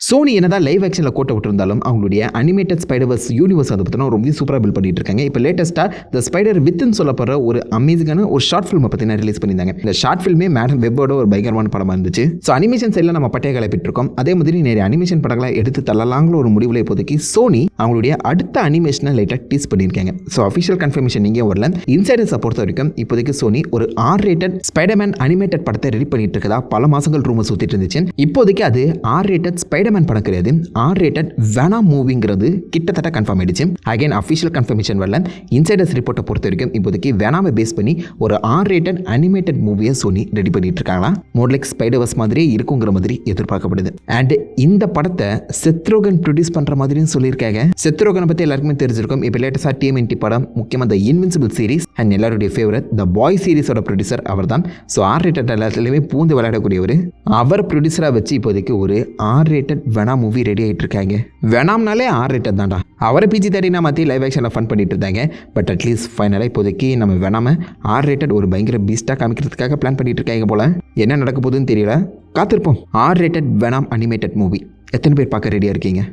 Sony என்னதான் live ஆக்ஷனில் கோட்டை விட்டுருந்தாலும் அவங்களுடைய அனிமேட்டட் ஸ்பைடர்வர்ஸ் யூனிவர்ஸ் அதை பற்றினா ரொம்ப சூப்பராக பில்ட் பண்ணிட்டு இருக்காங்க. இப்போ லேட்டஸ்ட்டாக த ஸ்பைடர் வித்ன்னு சொல்லப்படுற ஒரு அமேசிங்கான ஒரு ஷார்ட் ஃபிலிமை பற்றி ரிலீஸ் பண்ணியிருந்தாங்க. இந்த ஷார்ட் ஃபில்மே மேடம் வெப்போட ஒரு பயங்கரமான படமாக இருந்துச்சு. ஸோ அனிமேஷன் சைடில் நம்ம பட்டையை கிளப்பிட்டுருக்கோம். அதே மாதிரி நிறைய அனிமேஷன் படங்களை எடுத்து தள்ளலாங்கிற ஒரு முடிவில் இப்போதைக்கு சோனி அவங்களுடைய அடுத்த அனிமேஷனை லைட்டாக டீஸ் பண்ணியிருக்காங்க. ஸோ அஃபிஷியல் கன்ஃபர்மேஷன் நீங்கள் வரல. இன்சைடர்ஸை பொறுத்த வரைக்கும் இப்போதைக்கு சோனி ஒரு R-rated ஸ்பைடர்மேன் அனிமேட்டட் படத்தை ரெடி பண்ணிட்டு இருக்கதா பல மாதங்கள் ரூமர் சுற்றிட்டு இருந்துச்சு. இப்போதைக்கு அது R-rated ஸ்பைடர்மேன் படம் கிடையாது, R-rated வெனாம் மூவிங்கிறது கிட்டத்தட்ட கன்ஃபார்ம் ஆயிடுச்சு. அகைன் அஃபிஷியல் கன்ஃபர்மேஷன் வரல. இன்சைடர்ஸ் ரிப்போர்ட்டை பொறுத்த வரைக்கும் இப்போதைக்கு வெனாமை பேஸ் பண்ணி ஒரு R-rated அனிமேட்டட் மூவியை சோனி ரெடி பண்ணிட்டு இருக்காங்களா. மோர் லைக் ஸ்பைடர்வர்ஸ் மாதிரியே இருக்குங்கிற மாதிரி எதிர்பார்க்கப்படுது. அண்ட் இந்த படத்தை செத் ரோகன் ப்ரொடியூஸ் பண்ற மாதிரியும் சொல்லியிருக்காங்க. செத் ரோகனை பற்றி எல்லாருக்குமே தெரிஞ்சிருக்கும். இப்போ லேட்டஸ்டாக TMNT படம், முக்கியமாக த இன்வின்சிபிள் சீரிஸ் அண்ட் எல்லாருடைய ஃபேவரட் த பாய் சீரிஸோட ப்ரொடியூசர் அவர் தான். ஸோ R-rated எல்லாத்துலேயுமே பூந்து விளையாடக்கூடியவர். அவர் ப்ரொடியூசராக வச்சு இப்போதைக்கு ஒரு R-rated வெனாம் மூவி ரெடி ஆகிட்டு இருக்காங்க. வெனாம்னாலே R-rated தான்டா. அவரை PG-13 மாற்றி லைவ் ஆக்ஷனில் ஃபன் பண்ணிட்டு இருந்தாங்க. பட் அட்லீஸ்ட் ஃபைனலாக இப்போதைக்கு நம்ம வெனாம R-rated ஒரு பயங்கர பீஸ்டாக காமிக்கிறதுக்காக பிளான் பண்ணிட்டு இருக்காங்க போல. என்ன நடக்க போகுதுன்னு தெரியல, காத்திருப்போம். R-rated வெனாம் அனிமேட்டட் மூவி எத்தனை பேர் பார்க்க ரெடியாக இருக்கீங்க?